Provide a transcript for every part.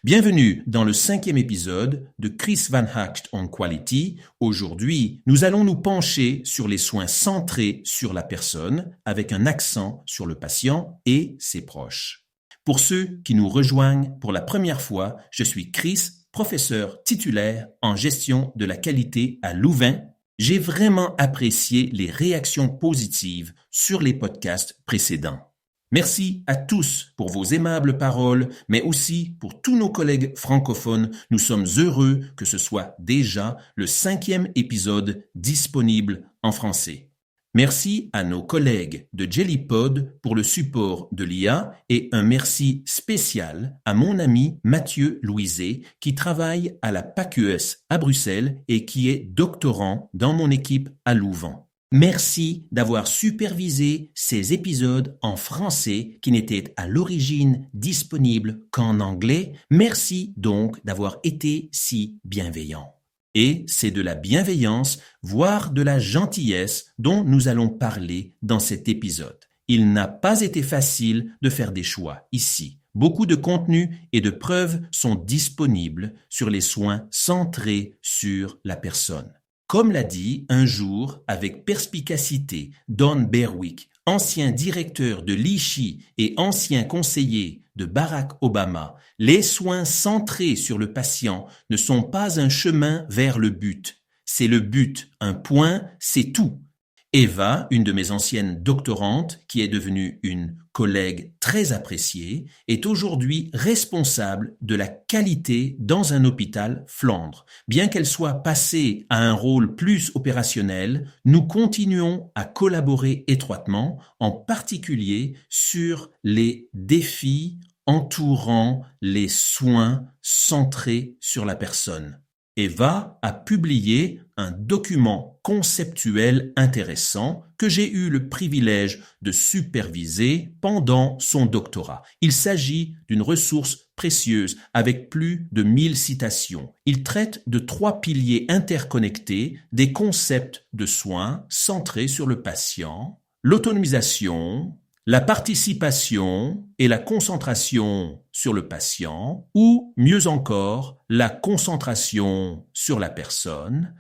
Bienvenue dans le 5e épisode de Chris Van Hacht on Quality. Aujourd'hui, nous allons nous pencher sur les soins centrés sur la personne avec un accent sur le patient et ses proches. Pour ceux qui nous rejoignent pour la première fois, je suis Chris, professeur titulaire en gestion de la qualité à Louvain. J'ai vraiment apprécié les réactions positives sur les podcasts précédents. Merci à tous pour vos aimables paroles, mais aussi pour tous nos collègues francophones. Nous sommes heureux que ce soit déjà le 5e épisode disponible en français. Merci à nos collègues de Jellypod pour le support de l'IA et un merci spécial à mon ami Mathieu Louiset qui travaille à la PACUS à Bruxelles et qui est doctorant dans mon équipe à Louvain. Merci d'avoir supervisé ces épisodes en français qui n'étaient à l'origine disponibles qu'en anglais. Merci donc d'avoir été si bienveillants. Et c'est de la bienveillance, voire de la gentillesse dont nous allons parler dans cet épisode. Il n'a pas été facile de faire des choix ici. Beaucoup de contenus et de preuves sont disponibles sur les soins centrés sur la personne. Comme l'a dit un jour avec perspicacité Don Berwick, ancien directeur de l'ICHI et ancien conseiller de Barack Obama, les soins centrés sur le patient ne sont pas un chemin vers le but. C'est le but, un point, c'est tout. Eva, une de mes anciennes doctorantes, qui est devenue une collègue très appréciée, est aujourd'hui responsable de la qualité dans un hôpital Flandre. Bien qu'elle soit passée à un rôle plus opérationnel, nous continuons à collaborer étroitement, en particulier sur les défis entourant les soins centrés sur la personne. Eva a publié un document conceptuel intéressant que j'ai eu le privilège de superviser pendant son doctorat. Il s'agit d'une ressource précieuse avec plus de 1000 citations. Il traite de 3 piliers interconnectés des concepts de soins centrés sur le patient, l'autonomisation, la participation et la concentration sur le patient, ou mieux encore, la concentration sur la personne.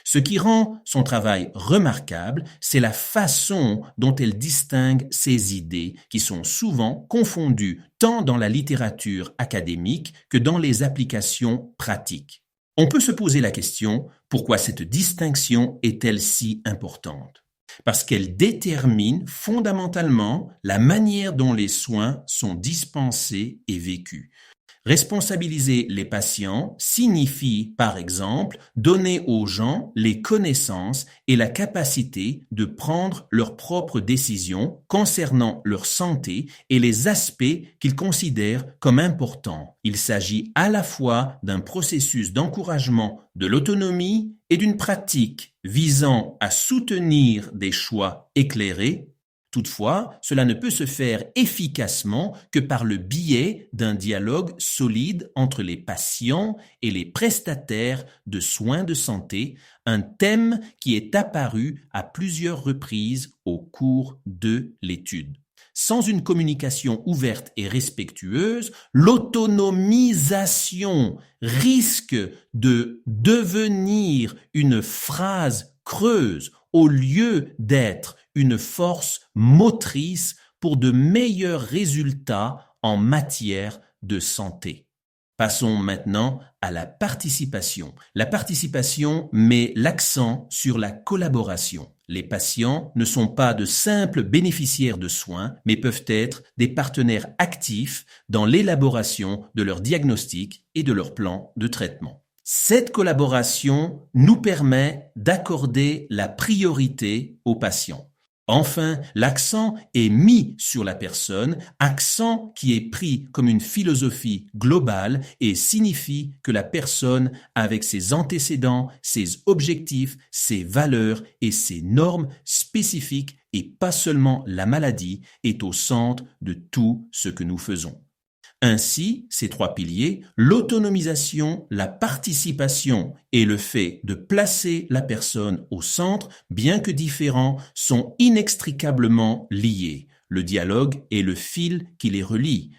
Ce qui rend son travail remarquable, c'est la façon dont elle distingue ces idées qui sont souvent confondues tant dans la littérature académique que dans les applications pratiques. On peut se poser la question, pourquoi cette distinction est-elle si importante ? Parce qu'elle détermine fondamentalement la manière dont les soins sont dispensés et vécus. Responsabiliser les patients signifie, par exemple, donner aux gens les connaissances et la capacité de prendre leurs propres décisions concernant leur santé et les aspects qu'ils considèrent comme importants. Il s'agit à la fois d'un processus d'encouragement de l'autonomie et d'une pratique visant à soutenir des choix éclairés. Toutefois, cela ne peut se faire efficacement que par le biais d'un dialogue solide entre les patients et les prestataires de soins de santé, un thème qui est apparu à plusieurs reprises au cours de l'étude. Sans une communication ouverte et respectueuse, l'autonomisation risque de devenir une phrase creuse au lieu d'être une force motrice pour de meilleurs résultats en matière de santé. Passons maintenant à la participation. La participation met l'accent sur la collaboration. Les patients ne sont pas de simples bénéficiaires de soins, mais peuvent être des partenaires actifs dans l'élaboration de leur diagnostic et de leur plan de traitement. Cette collaboration nous permet d'accorder la priorité aux patients. Enfin, l'accent est mis sur la personne, accent qui est pris comme une philosophie globale et signifie que la personne, avec ses antécédents, ses objectifs, ses valeurs et ses normes spécifiques et pas seulement la maladie, est au centre de tout ce que nous faisons. Ainsi, ces 3 piliers, l'autonomisation, la participation et le fait de placer la personne au centre, bien que différents, sont inextricablement liés. Le dialogue est le fil qui les relie.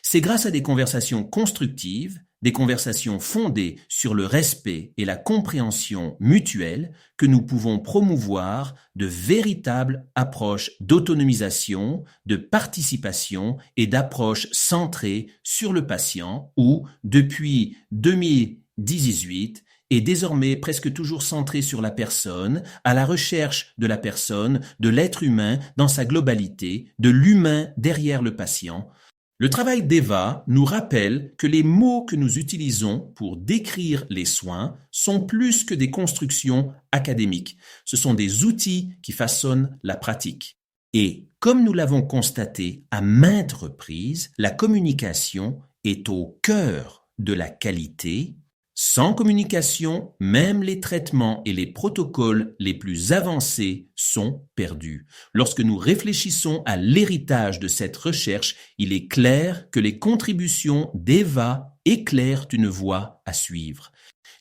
C'est grâce à des conversations constructives, des conversations fondées sur le respect et la compréhension mutuelle que nous pouvons promouvoir de véritables approches d'autonomisation, de participation et d'approches centrées sur le patient ou, depuis 2018, est désormais presque toujours centré sur la personne, à la recherche de la personne, de l'être humain dans sa globalité, de l'humain derrière le patient. Le travail d'Eva nous rappelle que les mots que nous utilisons pour décrire les soins sont plus que des constructions académiques. Ce sont des outils qui façonnent la pratique. Et comme nous l'avons constaté à maintes reprises, la communication est au cœur de la qualité. Sans communication, même les traitements et les protocoles les plus avancés sont perdus. Lorsque nous réfléchissons à l'héritage de cette recherche, il est clair que les contributions d'Eva éclairent une voie à suivre.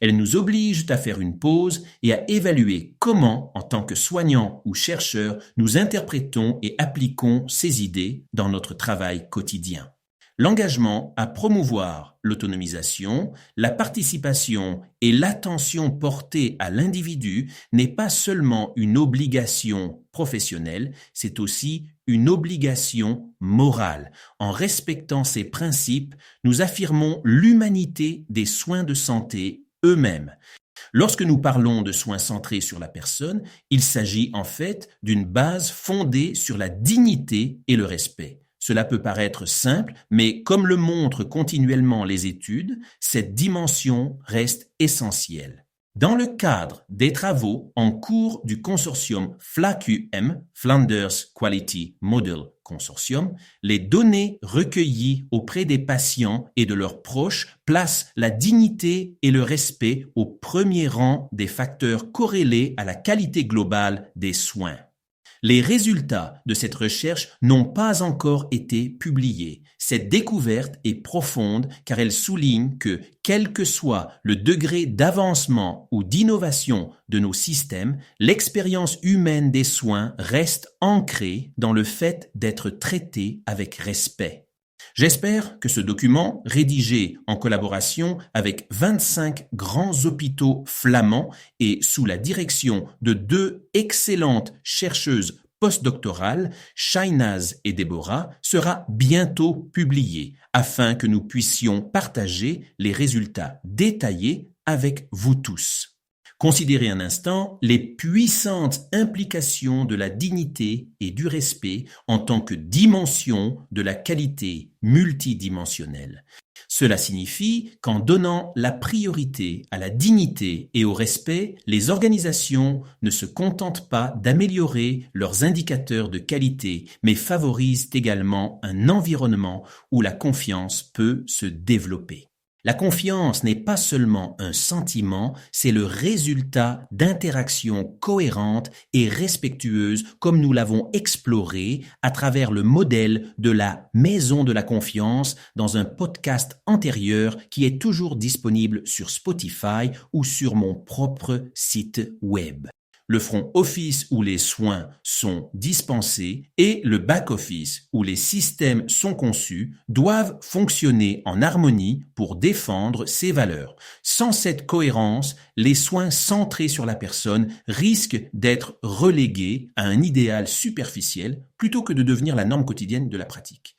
Elles nous obligent à faire une pause et à évaluer comment, en tant que soignants ou chercheurs, nous interprétons et appliquons ces idées dans notre travail quotidien. L'engagement à promouvoir l'autonomisation, la participation et l'attention portée à l'individu n'est pas seulement une obligation professionnelle, c'est aussi une obligation morale. En respectant ces principes, nous affirmons l'humanité des soins de santé eux-mêmes. Lorsque nous parlons de soins centrés sur la personne, il s'agit en fait d'une base fondée sur la dignité et le respect. Cela peut paraître simple, mais comme le montrent continuellement les études, cette dimension reste essentielle. Dans le cadre des travaux en cours du consortium FLAQM, Flanders Quality Model Consortium, les données recueillies auprès des patients et de leurs proches placent la dignité et le respect au premier rang des facteurs corrélés à la qualité globale des soins. Les résultats de cette recherche n'ont pas encore été publiés. Cette découverte est profonde car elle souligne que, quel que soit le degré d'avancement ou d'innovation de nos systèmes, l'expérience humaine des soins reste ancrée dans le fait d'être traitée avec respect. J'espère que ce document, rédigé en collaboration avec 25 grands hôpitaux flamands et sous la direction de 2 excellentes chercheuses postdoctorales, Shainaz et Deborah, sera bientôt publié afin que nous puissions partager les résultats détaillés avec vous tous. Considérez un instant les puissantes implications de la dignité et du respect en tant que dimension de la qualité multidimensionnelle. Cela signifie qu'en donnant la priorité à la dignité et au respect, les organisations ne se contentent pas d'améliorer leurs indicateurs de qualité, mais favorisent également un environnement où la confiance peut se développer. La confiance n'est pas seulement un sentiment, c'est le résultat d'interactions cohérentes et respectueuses comme nous l'avons exploré à travers le modèle de la maison de la confiance dans un podcast antérieur qui est toujours disponible sur Spotify ou sur mon propre site web. Le front office où les soins sont dispensés et le back office où les systèmes sont conçus doivent fonctionner en harmonie pour défendre ces valeurs. Sans cette cohérence, les soins centrés sur la personne risquent d'être relégués à un idéal superficiel plutôt que de devenir la norme quotidienne de la pratique.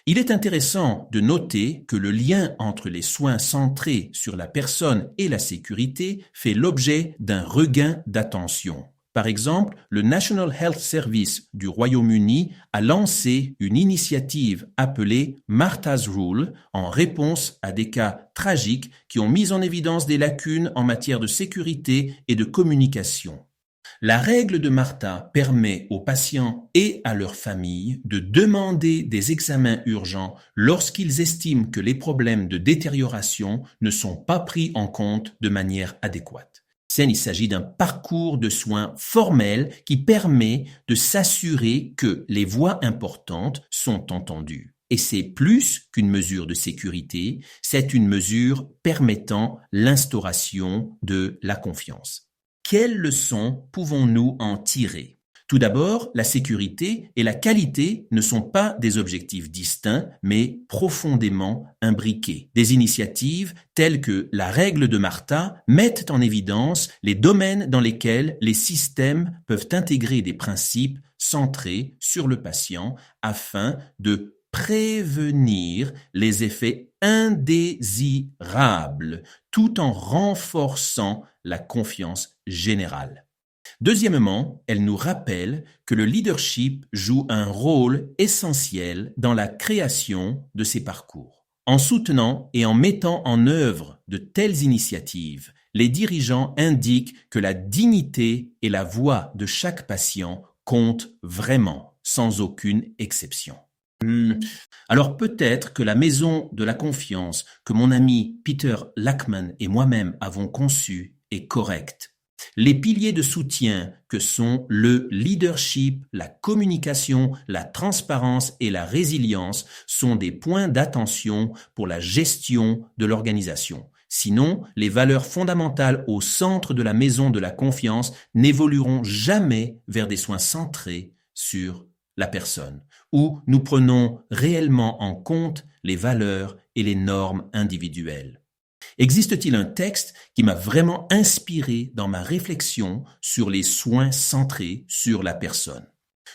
Il est intéressant de noter que le lien entre les soins centrés sur la personne et la sécurité fait l'objet d'un regain d'attention. Par exemple, le National Health Service du Royaume-Uni a lancé une initiative appelée Martha's Rule en réponse à des cas tragiques qui ont mis en évidence des lacunes en matière de sécurité et de communication. La règle de Martha permet aux patients et à leurs familles de demander des examens urgents lorsqu'ils estiment que les problèmes de détérioration ne sont pas pris en compte de manière adéquate. Il s'agit d'un parcours de soins formel qui permet de s'assurer que les voix importantes sont entendues. Et c'est plus qu'une mesure de sécurité, c'est une mesure permettant l'instauration de la confiance. Quelles leçons pouvons-nous en tirer ? Tout d'abord, la sécurité et la qualité ne sont pas des objectifs distincts, mais profondément imbriqués. Des initiatives telles que la règle de Martha mettent en évidence les domaines dans lesquels les systèmes peuvent intégrer des principes centrés sur le patient afin de prévenir les effets indésirables tout en renforçant la confiance générale. Deuxièmement, elle nous rappelle que le leadership joue un rôle essentiel dans la création de ces parcours. En soutenant et en mettant en œuvre de telles initiatives, les dirigeants indiquent que la dignité et la voix de chaque patient comptent vraiment, sans aucune exception. Alors peut-être que la maison de la confiance que mon ami Peter Lackman et moi-même avons conçue est correcte. Les piliers de soutien que sont le leadership, la communication, la transparence et la résilience sont des points d'attention pour la gestion de l'organisation. Sinon, les valeurs fondamentales au centre de la maison de la confiance n'évolueront jamais vers des soins centrés sur la personne, où nous prenons réellement en compte les valeurs et les normes individuelles. Existe-t-il un texte qui m'a vraiment inspiré dans ma réflexion sur les soins centrés sur la personne?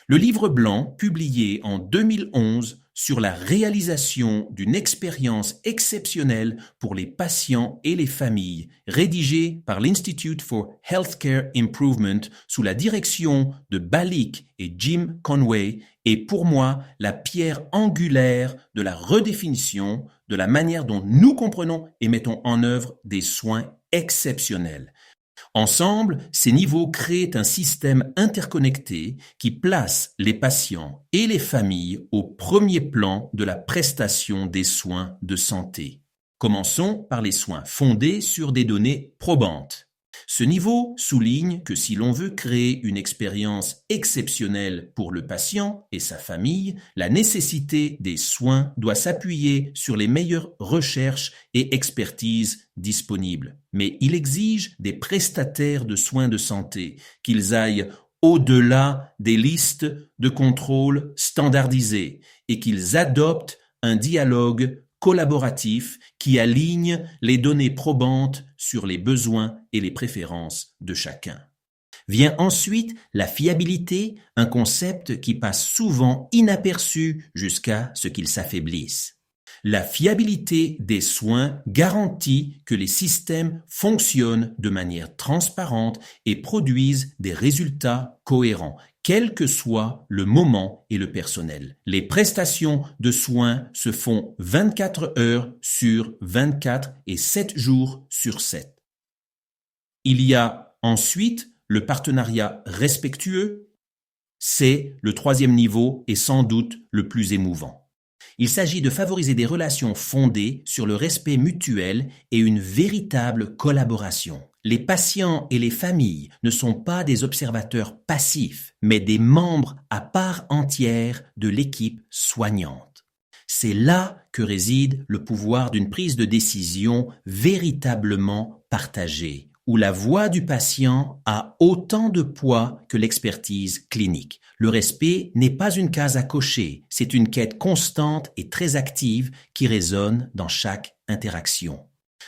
Le livre blanc, publié en 2011 sur la réalisation d'une expérience exceptionnelle pour les patients et les familles, rédigé par l'Institute for Healthcare Improvement sous la direction de Balik et Jim Conway, est pour moi la pierre angulaire de la redéfinition de la manière dont nous comprenons et mettons en œuvre des soins exceptionnels. Ensemble, ces niveaux créent un système interconnecté qui place les patients et les familles au premier plan de la prestation des soins de santé. Commençons par les soins fondés sur des données probantes. Ce niveau souligne que si l'on veut créer une expérience exceptionnelle pour le patient et sa famille, la nécessité des soins doit s'appuyer sur les meilleures recherches et expertises disponibles. Mais il exige des prestataires de soins de santé qu'ils aillent au-delà des listes de contrôle standardisées et qu'ils adoptent un dialogue collaboratif qui aligne les données probantes sur les besoins et les préférences de chacun. Vient ensuite la fiabilité, un concept qui passe souvent inaperçu jusqu'à ce qu'il s'affaiblisse. La fiabilité des soins garantit que les systèmes fonctionnent de manière transparente et produisent des résultats cohérents, quel que soit le moment et le personnel. Les prestations de soins se font 24 heures sur 24 et 7 jours sur 7. Il y a ensuite le partenariat respectueux. C'est le troisième niveau et sans doute le plus émouvant. Il s'agit de favoriser des relations fondées sur le respect mutuel et une véritable collaboration. Les patients et les familles ne sont pas des observateurs passifs, mais des membres à part entière de l'équipe soignante. C'est là que réside le pouvoir d'une prise de décision véritablement partagée, où la voix du patient a autant de poids que l'expertise clinique. Le respect n'est pas une case à cocher, c'est une quête constante et très active qui résonne dans chaque interaction.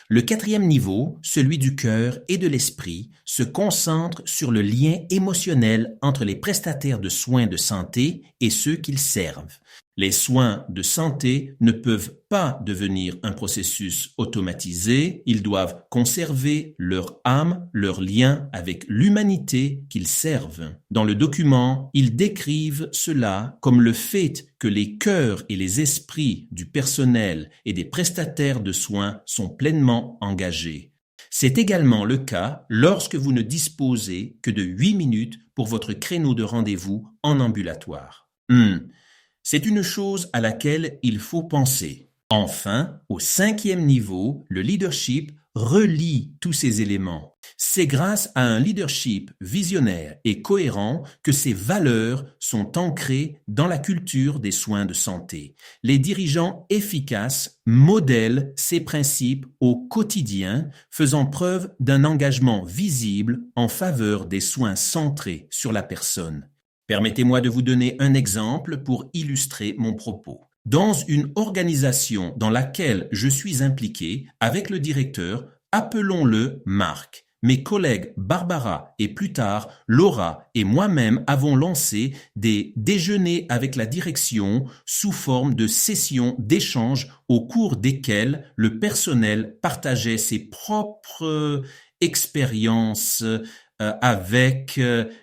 Le quatrième niveau, celui du cœur et de l'esprit, se concentre sur le lien émotionnel entre les prestataires de soins de santé et ceux qu'ils servent. Les soins de santé ne peuvent pas devenir un processus automatisé, ils doivent conserver leur âme, leur lien avec l'humanité qu'ils servent. Dans le document, ils décrivent cela comme le fait que les cœurs et les esprits du personnel et des prestataires de soins sont pleinement engagés. C'est également le cas lorsque vous ne disposez que de 8 minutes pour votre créneau de rendez-vous en ambulatoire. C'est une chose à laquelle il faut penser. Enfin, au cinquième niveau, le leadership relie tous ces éléments. C'est grâce à un leadership visionnaire et cohérent que ces valeurs sont ancrées dans la culture des soins de santé. Les dirigeants efficaces modèlent ces principes au quotidien, faisant preuve d'un engagement visible en faveur des soins centrés sur la personne. Permettez-moi de vous donner un exemple pour illustrer mon propos. Dans une organisation dans laquelle je suis impliqué avec le directeur, appelons-le Marc. Mes collègues Barbara et plus tard Laura et moi-même avons lancé des déjeuners avec la direction sous forme de sessions d'échange au cours desquelles le personnel partageait ses propres expériences avec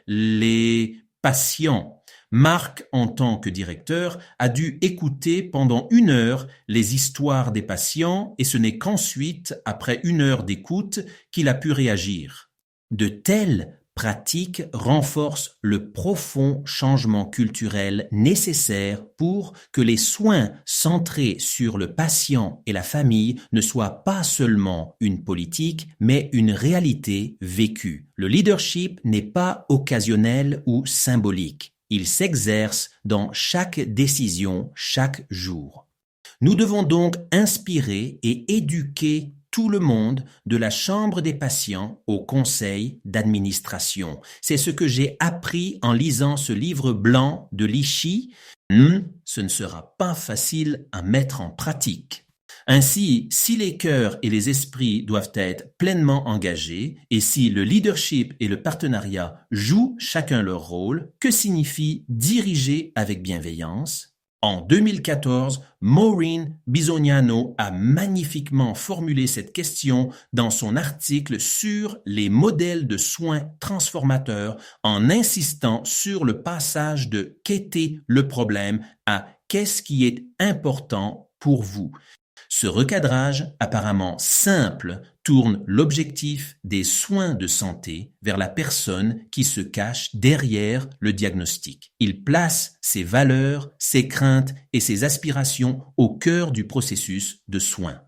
les patients. Marc, en tant que directeur, a dû écouter pendant 1 heure les histoires des patients et ce n'est qu'ensuite, après 1 heure d'écoute, qu'il a pu réagir. De telles pratiques renforcent le profond changement culturel nécessaire pour que les soins centrés sur le patient et la famille ne soient pas seulement une politique, mais une réalité vécue. Le leadership n'est pas occasionnel ou symbolique. Il s'exerce dans chaque décision, chaque jour. Nous devons donc inspirer et éduquer tout le monde, de la chambre des patients au conseil d'administration. C'est ce que j'ai appris en lisant ce livre blanc de Lichy. Ce ne sera pas facile à mettre en pratique. Ainsi, si les cœurs et les esprits doivent être pleinement engagés et si le leadership et le partenariat jouent chacun leur rôle, que signifie diriger avec bienveillance? En 2014, Maureen Bisognano a magnifiquement formulé cette question dans son article sur les modèles de soins transformateurs en insistant sur le passage de « qu'était le problème » à « qu'est-ce qui est important pour vous ». Ce recadrage apparemment simple tourne l'objectif des soins de santé vers la personne qui se cache derrière le diagnostic. Il place ses valeurs, ses craintes et ses aspirations au cœur du processus de soins.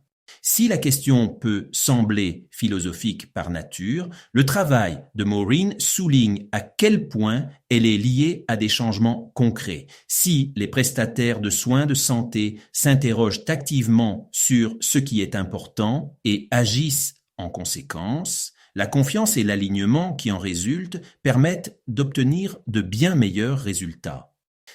Si la question peut sembler philosophique par nature, le travail de Maureen souligne à quel point elle est liée à des changements concrets. Si les prestataires de soins de santé s'interrogent activement sur ce qui est important et agissent en conséquence, la confiance et l'alignement qui en résultent permettent d'obtenir de bien meilleurs résultats.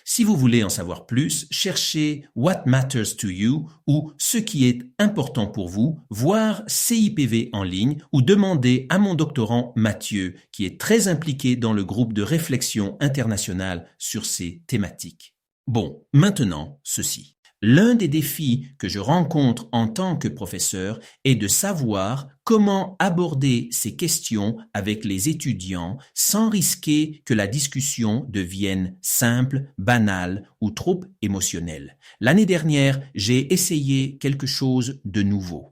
Si vous voulez en savoir plus, cherchez What Matters to You ou Ce qui est important pour vous, voir CIPV en ligne ou demandez à mon doctorant Mathieu, qui est très impliqué dans le groupe de réflexion internationale sur ces thématiques. Bon, maintenant, ceci. L'un des défis que je rencontre en tant que professeur est de savoir comment aborder ces questions avec les étudiants sans risquer que la discussion devienne simple, banale ou trop émotionnelle. L'année dernière, j'ai essayé quelque chose de nouveau.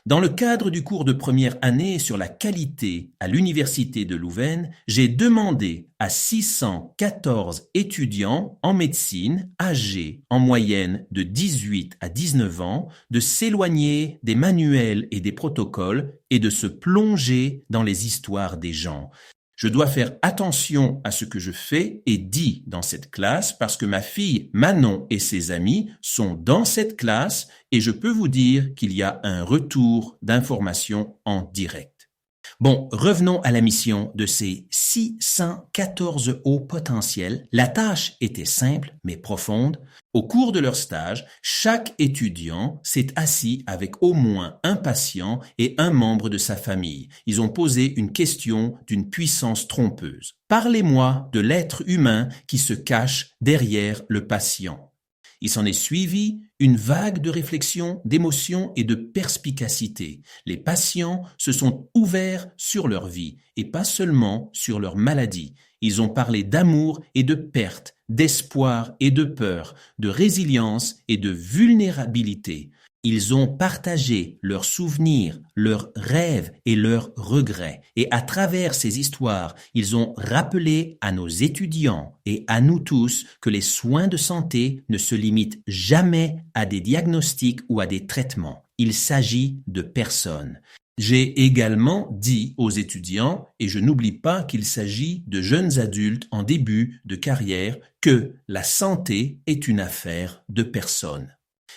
Dans le cadre du cours de première année sur la qualité à l'Université de Louvain, j'ai demandé à 614 étudiants en médecine âgés en moyenne de 18 à 19 ans de s'éloigner des manuels et des protocoles et de se plonger dans les histoires des gens. Je dois faire attention à ce que je fais et dis dans cette classe parce que ma fille Manon et ses amis sont dans cette classe et je peux vous dire qu'il y a un retour d'informations en direct. Bon, revenons à la mission de ces 614 hauts potentiels. La tâche était simple mais profonde. Au cours de leur stage, chaque étudiant s'est assis avec au moins un patient et un membre de sa famille. Ils ont posé une question d'une puissance trompeuse. Parlez-moi de l'être humain qui se cache derrière le patient. Il s'en est suivi une vague de réflexion, d'émotion et de perspicacité. Les patients se sont ouverts sur leur vie et pas seulement sur leur maladie. Ils ont parlé d'amour et de perte, d'espoir et de peur, de résilience et de vulnérabilité. Ils ont partagé leurs souvenirs, leurs rêves et leurs regrets. Et à travers ces histoires, ils ont rappelé à nos étudiants et à nous tous que les soins de santé ne se limitent jamais à des diagnostics ou à des traitements. Il s'agit de personnes. J'ai également dit aux étudiants, et je n'oublie pas qu'il s'agit de jeunes adultes en début de carrière, que la santé est une affaire de personnes.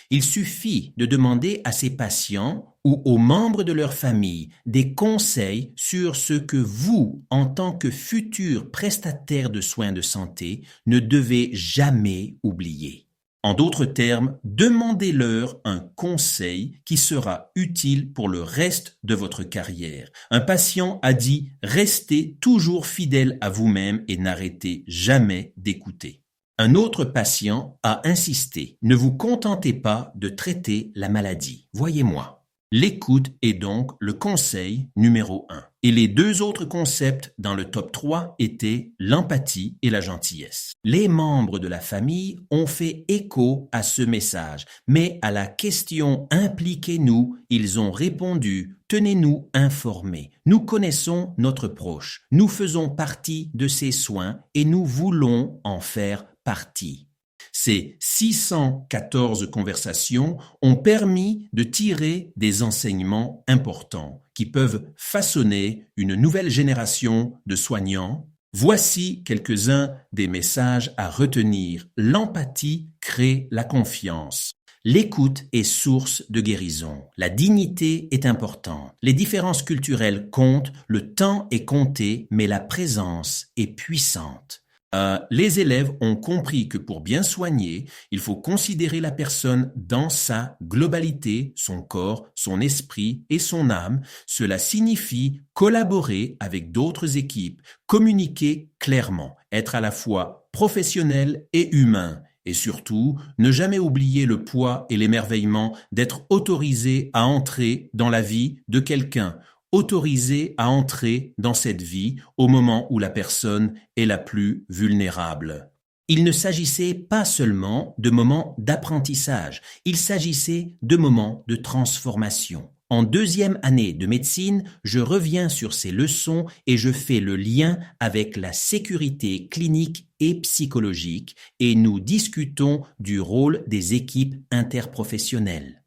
Il suffit de demander à ses patients ou aux membres de leur famille des conseils sur ce que vous, en tant que futur prestataire de soins de santé, ne devez jamais oublier. En d'autres termes, demandez-leur un conseil qui sera utile pour le reste de votre carrière. Un patient a dit « Restez toujours fidèle à vous-même et n'arrêtez jamais d'écouter ». Un autre patient a insisté « Ne vous contentez pas de traiter la maladie. Voyez-moi ». L'écoute est donc le conseil numéro 1. Et les deux autres concepts dans le top 3 étaient l'empathie et la gentillesse. Les membres de la famille ont fait écho à ce message, mais à la question « Impliquez-nous », ils ont répondu « Tenez-nous informés. Nous connaissons notre proche. Nous faisons partie de ses soins et nous voulons en faire partie. » Ces 614 conversations ont permis de tirer des enseignements importants qui peuvent façonner une nouvelle génération de soignants. Voici quelques-uns des messages à retenir. L'empathie crée la confiance. L'écoute est source de guérison. La dignité est importante. Les différences culturelles comptent. Le temps est compté, mais la présence est puissante. Les élèves ont compris que pour bien soigner, il faut considérer la personne dans sa globalité, son corps, son esprit et son âme. Cela signifie collaborer avec d'autres équipes, communiquer clairement, être à la fois professionnel et humain. Et surtout, ne jamais oublier le poids et l'émerveillement d'être autorisé à entrer dans la vie de quelqu'un, autorisé à entrer dans cette vie au moment où la personne est la plus vulnérable. Il ne s'agissait pas seulement de moments d'apprentissage, il s'agissait de moments de transformation. En deuxième année de médecine, je reviens sur ces leçons et je fais le lien avec la sécurité clinique et psychologique et nous discutons du rôle des équipes interprofessionnelles.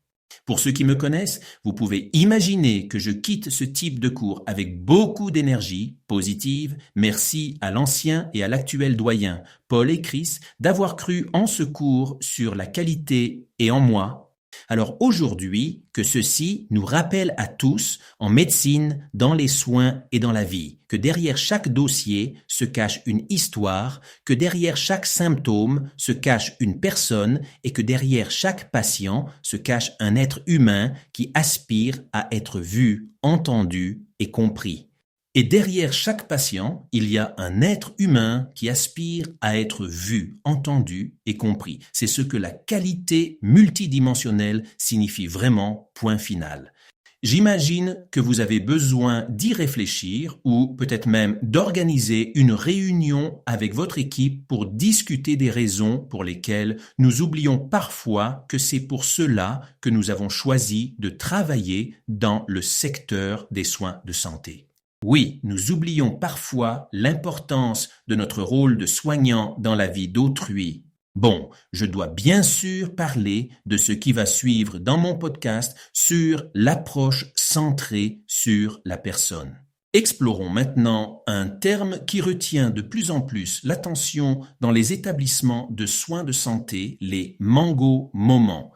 Pour ceux qui me connaissent, vous pouvez imaginer que je quitte ce type de cours avec beaucoup d'énergie positive. Merci à l'ancien et à l'actuel doyen, Paul et Chris, d'avoir cru en ce cours sur la qualité et en moi. Alors aujourd'hui, que ceci nous rappelle à tous, en médecine, dans les soins et dans la vie, que derrière chaque dossier se cache une histoire, que derrière chaque symptôme se cache une personne et que derrière chaque patient se cache un être humain qui aspire à être vu, entendu et compris. Et derrière chaque patient, il y a un être humain qui aspire à être vu, entendu et compris. C'est ce que la qualité multidimensionnelle signifie vraiment, point final. J'imagine que vous avez besoin d'y réfléchir ou peut-être même d'organiser une réunion avec votre équipe pour discuter des raisons pour lesquelles nous oublions parfois que c'est pour cela que nous avons choisi de travailler dans le secteur des soins de santé. Oui, nous oublions parfois l'importance de notre rôle de soignant dans la vie d'autrui. Bon, je dois bien sûr parler de ce qui va suivre dans mon podcast sur l'approche centrée sur la personne. Explorons maintenant un terme qui retient de plus en plus l'attention dans les établissements de soins de santé, les mango moments.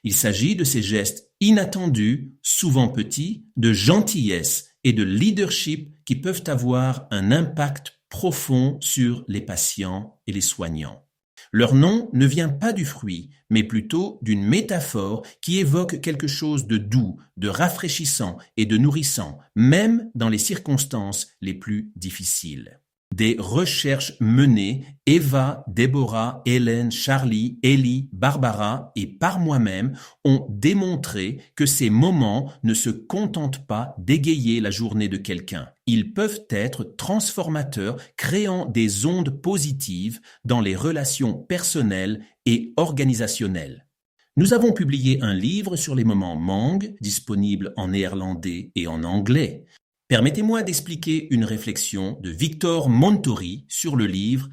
Il s'agit de ces gestes inattendus, souvent petits, de gentillesse et de leadership qui peuvent avoir un impact profond sur les patients et les soignants. Leur nom ne vient pas du fruit, mais plutôt d'une métaphore qui évoque quelque chose de doux, de rafraîchissant et de nourrissant, même dans les circonstances les plus difficiles. Des recherches menées, Eva, Déborah, Hélène, Charlie, Ellie, Barbara et par moi-même ont démontré que ces moments ne se contentent pas d'égayer la journée de quelqu'un. Ils peuvent être transformateurs, créant des ondes positives dans les relations personnelles et organisationnelles. Nous avons publié un livre sur les moments Mang, disponible en néerlandais et en anglais. Permettez-moi d'expliquer une réflexion de Victor Montori sur le livre.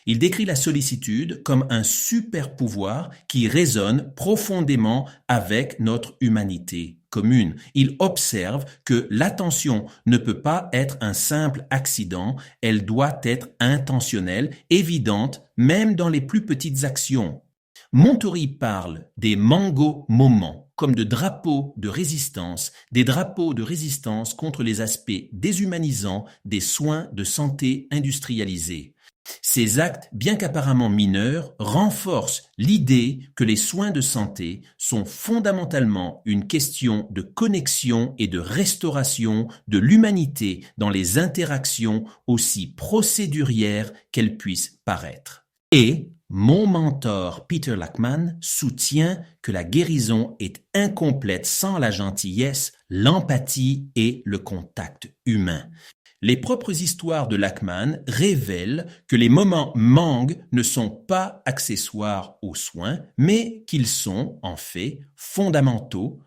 Il décrit la sollicitude comme un super pouvoir qui résonne profondément avec notre humanité commune. Il observe que l'attention ne peut pas être un simple accident, elle doit être intentionnelle, évidente, même dans les plus petites actions. Montori parle des mango moments comme de drapeaux de résistance, des drapeaux de résistance contre les aspects déshumanisants des soins de santé industrialisés. Ces actes, bien qu'apparemment mineurs, renforcent l'idée que les soins de santé sont fondamentalement une question de connexion et de restauration de l'humanité dans les interactions aussi procédurières qu'elles puissent paraître. Et mon mentor Peter Lachman soutient que la guérison est incomplète sans la gentillesse, l'empathie et le contact humain. Les propres histoires de Lachman révèlent que les moments mangue ne sont pas accessoires aux soins, mais qu'ils sont, en fait, fondamentaux.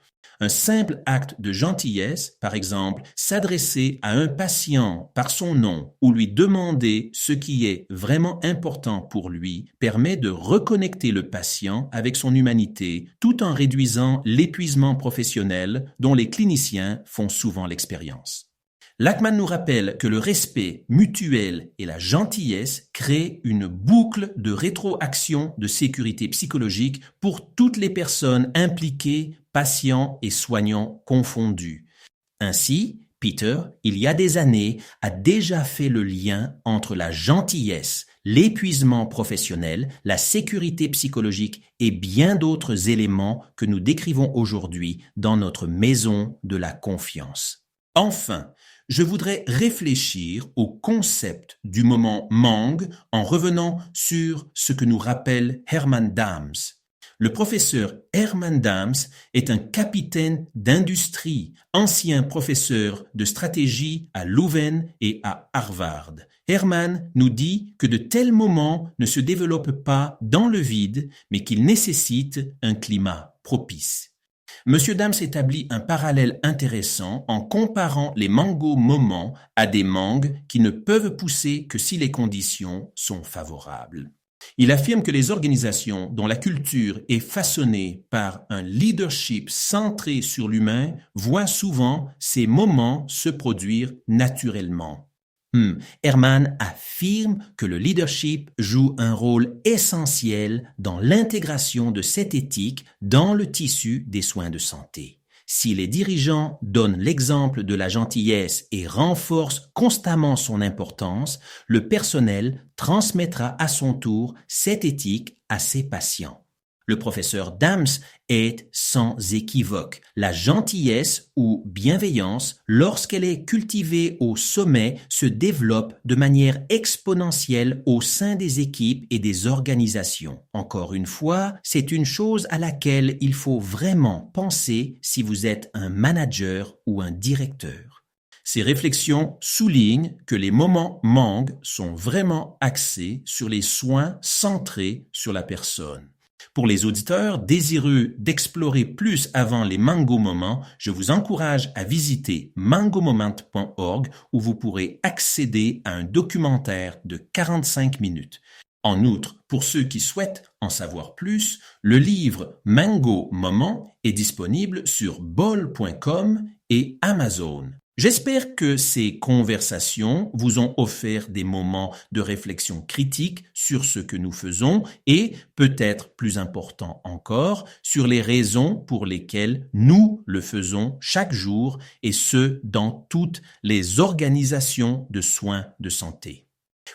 Un simple acte de gentillesse, par exemple, s'adresser à un patient par son nom ou lui demander ce qui est vraiment important pour lui, permet de reconnecter le patient avec son humanité tout en réduisant l'épuisement professionnel dont les cliniciens font souvent l'expérience. Lachman nous rappelle que le respect mutuel et la gentillesse créent une boucle de rétroaction de sécurité psychologique pour toutes les personnes impliquées, patients et soignants confondus. Ainsi, Peter, il y a des années, a déjà fait le lien entre la gentillesse, l'épuisement professionnel, la sécurité psychologique et bien d'autres éléments que nous décrivons aujourd'hui dans notre maison de la confiance. Enfin, je voudrais réfléchir au concept du moment mangue en revenant sur ce que nous rappelle Herman Dams. Le professeur Herman Dams est un capitaine d'industrie, ancien professeur de stratégie à Louvain et à Harvard. Herman nous dit que de tels moments ne se développent pas dans le vide, mais qu'ils nécessitent un climat propice. Monsieur Dams établit un parallèle intéressant en comparant les mango moments à des mangues qui ne peuvent pousser que si les conditions sont favorables. Il affirme que les organisations dont la culture est façonnée par un leadership centré sur l'humain voient souvent ces moments se produire naturellement. Herman affirme que le leadership joue un rôle essentiel dans l'intégration de cette éthique dans le tissu des soins de santé. Si les dirigeants donnent l'exemple de la gentillesse et renforcent constamment son importance, le personnel transmettra à son tour cette éthique à ses patients. Le professeur Dams est sans équivoque. La gentillesse ou bienveillance, lorsqu'elle est cultivée au sommet, se développe de manière exponentielle au sein des équipes et des organisations. Encore une fois, c'est une chose à laquelle il faut vraiment penser si vous êtes un manager ou un directeur. Ces réflexions soulignent que les moments mangue sont vraiment axés sur les soins centrés sur la personne. Pour les auditeurs désireux d'explorer plus avant les Mango Moments, je vous encourage à visiter mangomoment.org où vous pourrez accéder à un documentaire de 45 minutes. En outre, pour ceux qui souhaitent en savoir plus, le livre Mango Moments est disponible sur bol.com et Amazon. J'espère que ces conversations vous ont offert des moments de réflexion critique sur ce que nous faisons et, peut-être plus important encore, sur les raisons pour lesquelles nous le faisons chaque jour et ce, dans toutes les organisations de soins de santé.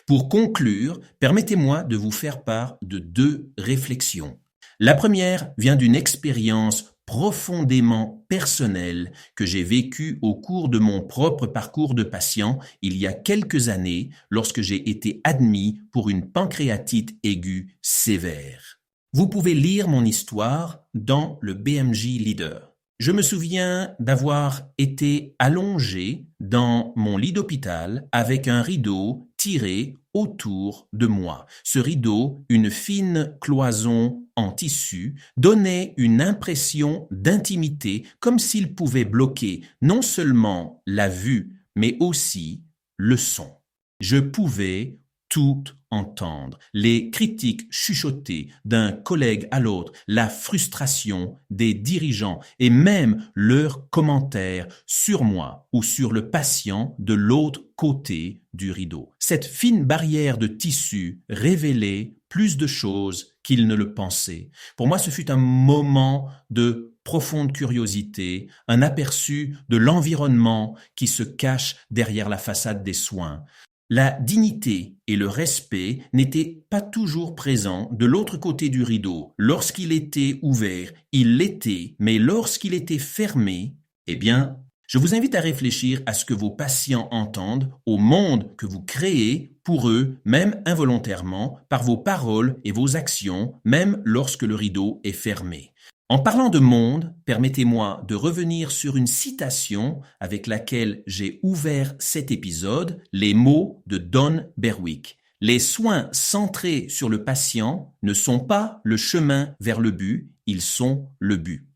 Pour conclure, permettez-moi de vous faire part de 2 réflexions. La première vient d'une expérience profondément personnelle que j'ai vécue au cours de mon propre parcours de patient il y a quelques années lorsque j'ai été admis pour une pancréatite aiguë sévère. Vous pouvez lire mon histoire dans le BMJ Leader. Je me souviens d'avoir été allongé dans mon lit d'hôpital avec un rideau tiré autour de moi. Ce rideau, une fine cloison en tissu, donnait une impression d'intimité comme s'il pouvait bloquer non seulement la vue, mais aussi le son. Je pouvais tout entendre, les critiques chuchotées d'un collègue à l'autre, la frustration des dirigeants et même leurs commentaires sur moi ou sur le patient de l'autre côté du rideau. Cette fine barrière de tissu révélait plus de choses qu'il ne le pensait. Pour moi, ce fut un moment de profonde curiosité, un aperçu de l'environnement qui se cache derrière la façade des soins. La dignité et le respect n'étaient pas toujours présents de l'autre côté du rideau. Lorsqu'il était ouvert, il l'était, mais lorsqu'il était fermé, eh bien, je vous invite à réfléchir à ce que vos patients entendent, au monde que vous créez pour eux, même involontairement, par vos paroles et vos actions, même lorsque le rideau est fermé. En parlant de monde, permettez-moi de revenir sur une citation avec laquelle j'ai ouvert cet épisode, les mots de Don Berwick. Les soins centrés sur le patient ne sont pas le chemin vers le but, ils sont le but.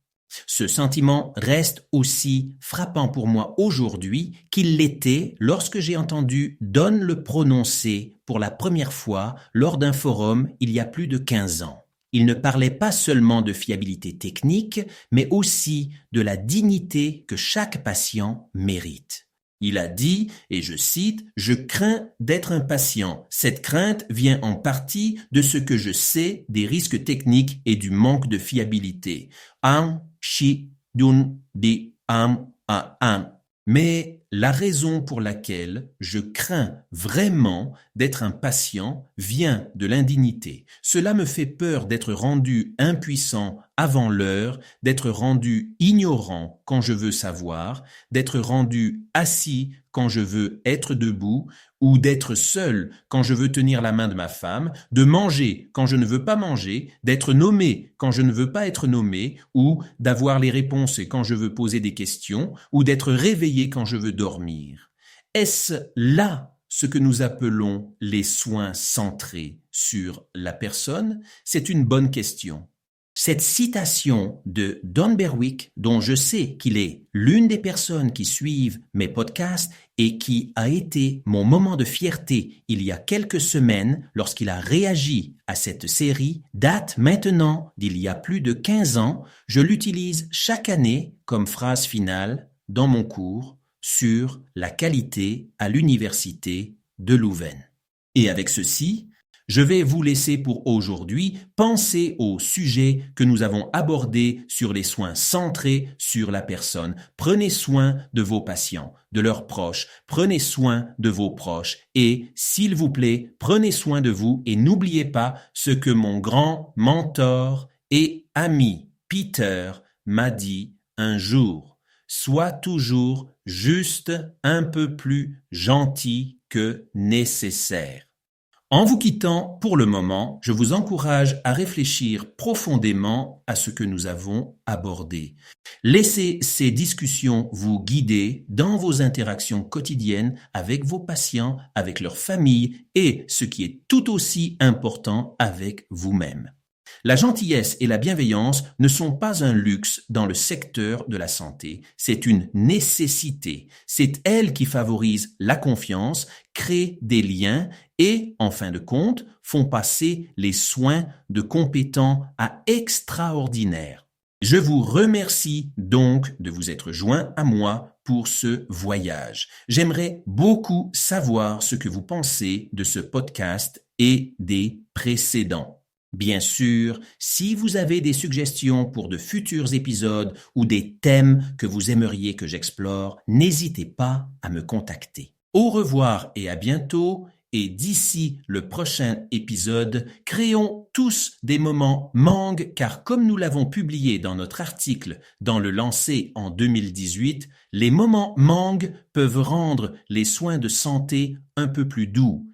Ce sentiment reste aussi frappant pour moi aujourd'hui qu'il l'était lorsque j'ai entendu Don le prononcer pour la première fois lors d'un forum il y a plus de 15 ans. Il ne parlait pas seulement de fiabilité technique, mais aussi de la dignité que chaque patient mérite. Il a dit, et je cite, « Je crains d'être un patient. Cette crainte vient en partie de ce que je sais des risques techniques et du manque de fiabilité. Am, shi, dun, di, am, a, am. » Mais la raison pour laquelle je crains vraiment d'être un patient vient de l'indignité. Cela me fait peur d'être rendu impuissant avant l'heure, d'être rendu ignorant quand je veux savoir, d'être rendu assis quand je veux être debout, ou d'être seul quand je veux tenir la main de ma femme, de manger quand je ne veux pas manger, d'être nommé quand je ne veux pas être nommé, ou d'avoir les réponses quand je veux poser des questions, ou d'être réveillé quand je veux dormir. Est-ce là ce que nous appelons les soins centrés sur la personne? C'est une bonne question. Cette citation de Don Berwick, dont je sais qu'il est l'une des personnes qui suivent mes podcasts et qui a été mon moment de fierté il y a quelques semaines lorsqu'il a réagi à cette série, date maintenant d'il y a plus de 15 ans. Je l'utilise chaque année comme phrase finale dans mon cours sur la qualité à l'université de Louvain. Et avec ceci, je vais vous laisser pour aujourd'hui penser au sujet que nous avons abordé sur les soins centrés sur la personne. Prenez soin de vos patients, de leurs proches. Prenez soin de vos proches. Et, s'il vous plaît, prenez soin de vous et n'oubliez pas ce que mon grand mentor et ami Peter m'a dit un jour. Sois toujours juste un peu plus gentil que nécessaire. En vous quittant pour le moment, je vous encourage à réfléchir profondément à ce que nous avons abordé. Laissez ces discussions vous guider dans vos interactions quotidiennes avec vos patients, avec leur famille et, ce qui est tout aussi important, avec vous-même. La gentillesse et la bienveillance ne sont pas un luxe dans le secteur de la santé, c'est une nécessité. C'est elle qui favorise la confiance, crée des liens et, en fin de compte, font passer les soins de compétents à extraordinaires. Je vous remercie donc de vous être joint à moi pour ce voyage. J'aimerais beaucoup savoir ce que vous pensez de ce podcast et des précédents. Bien sûr, si vous avez des suggestions pour de futurs épisodes ou des thèmes que vous aimeriez que j'explore, n'hésitez pas à me contacter. Au revoir et à bientôt, et d'ici le prochain épisode, créons tous des moments Mang, car comme nous l'avons publié dans notre article dans le Lancer en 2018, les moments Mang peuvent rendre les soins de santé un peu plus doux.